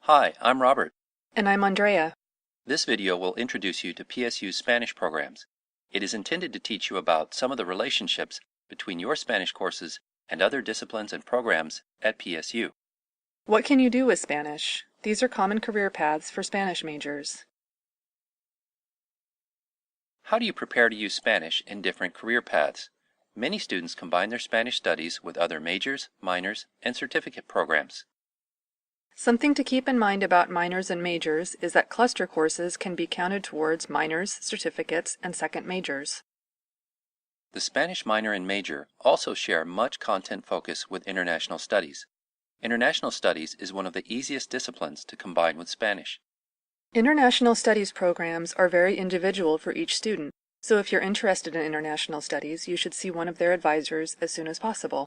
Hi, I'm Robert. And I'm Andrea. This video will introduce you to PSU's Spanish programs. It is intended to teach you about some of the relationships between your Spanish courses and other disciplines and programs at PSU. What can you do with Spanish? These are common career paths for Spanish majors. How do you prepare to use Spanish in different career paths? Many students combine their Spanish studies with other majors, minors, and certificate programs. Something to keep in mind about minors and majors is that cluster courses can be counted towards minors, certificates, and second majors. The Spanish minor and major also share much content focus with international studies. International studies is one of the easiest disciplines to combine with Spanish. International studies programs are very individual for each student, so if you're interested in international studies, you should see one of their advisors as soon as possible.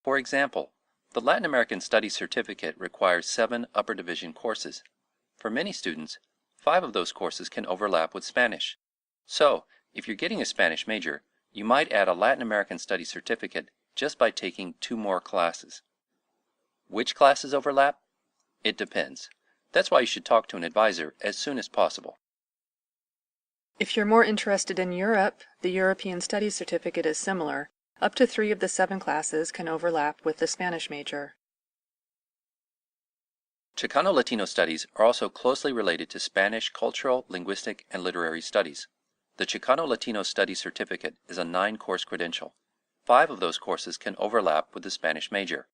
For example, the Latin American Studies Certificate requires 7 upper division courses. For many students, 5 of those courses can overlap with Spanish. So, if you're getting a Spanish major, you might add a Latin American Studies Certificate just by taking 2 more classes. Which classes overlap? It depends. That's why you should talk to an advisor as soon as possible. If you're more interested in Europe, the European Studies Certificate is similar. Up to 3 of the 7 classes can overlap with the Spanish major. Chicano-Latino studies are also closely related to Spanish cultural, linguistic, and literary studies. The Chicano-Latino Studies Certificate is a 9-course credential. 5 of those courses can overlap with the Spanish major.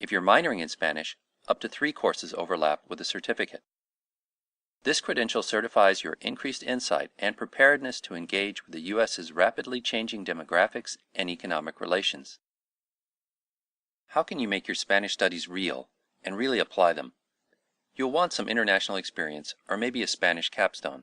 If you're minoring in Spanish, up to 3 courses overlap with the certificate. This credential certifies your increased insight and preparedness to engage with the U.S.'s rapidly changing demographics and economic relations. How can you make your Spanish studies real and really apply them? You'll want some international experience or maybe a Spanish capstone.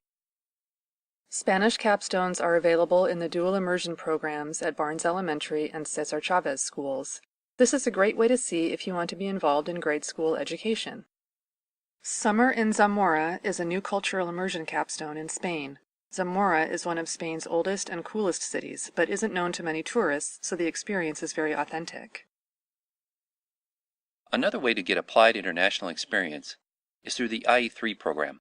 Spanish capstones are available in the dual immersion programs at Barnes Elementary and Cesar Chavez schools. This is a great way to see if you want to be involved in grade school education. Summer in Zamora is a new cultural immersion capstone in Spain. Zamora is one of Spain's oldest and coolest cities, but isn't known to many tourists, so the experience is very authentic. Another way to get applied international experience is through the IE3 program.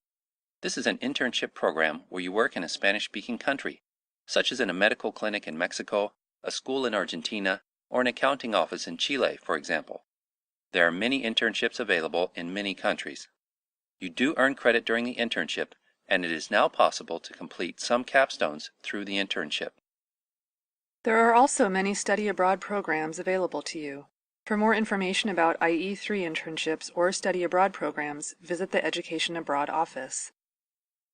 This is an internship program where you work in a Spanish-speaking country, such as in a medical clinic in Mexico, a school in Argentina, or an accounting office in Chile, for example. There are many internships available in many countries. You do earn credit during the internship, and it is now possible to complete some capstones through the internship. There are also many study abroad programs available to you. For more information about IE3 internships or study abroad programs, visit the Education Abroad office.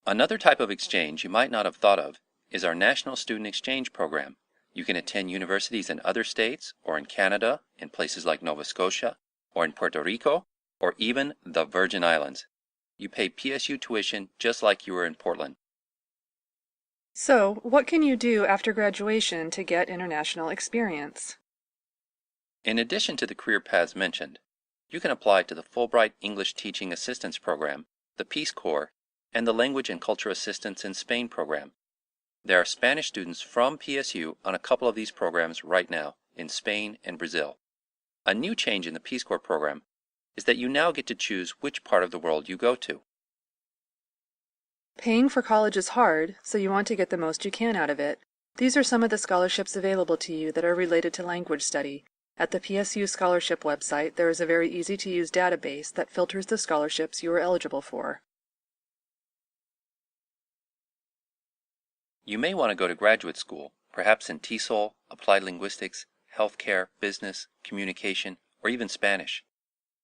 Another type of exchange you might not have thought of is our National Student Exchange Program. You can attend universities in other states or in Canada, in places like Nova Scotia, or in Puerto Rico, or even the Virgin Islands. You pay PSU tuition just like you were in Portland. So, what can you do after graduation to get international experience? In addition to the career paths mentioned, you can apply to the Fulbright English Teaching Assistance Program, the Peace Corps, and the Language and Culture Assistance in Spain program. There are Spanish students from PSU on a couple of these programs right now in Spain and Brazil. A new change in the Peace Corps program is that you now get to choose which part of the world you go to. Paying for college is hard, so you want to get the most you can out of it. These are some of the scholarships available to you that are related to language study. At the PSU scholarship website, there is a very easy-to-use database that filters the scholarships you are eligible for. You may want to go to graduate school, perhaps in TESOL, Applied Linguistics, Healthcare, Business, Communication, or even Spanish.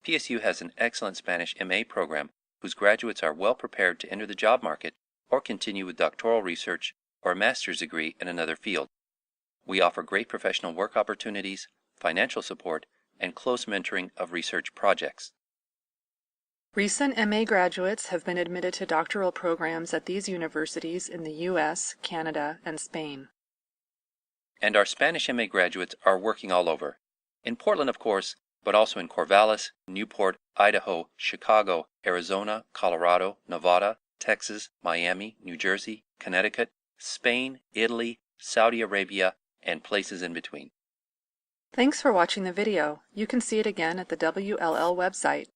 PSU has an excellent Spanish MA program whose graduates are well prepared to enter the job market or continue with doctoral research or a master's degree in another field. We offer great professional work opportunities, financial support, and close mentoring of research projects. Recent MA graduates have been admitted to doctoral programs at these universities in the U.S., Canada, and Spain. And our Spanish MA graduates are working all over. In Portland, of course, but also in Corvallis, Newport, Idaho, Chicago, Arizona, Colorado, Nevada, Texas, Miami, New Jersey, Connecticut, Spain, Italy, Saudi Arabia, and places in between. Thanks for watching the video. You can see it again at the WLL website.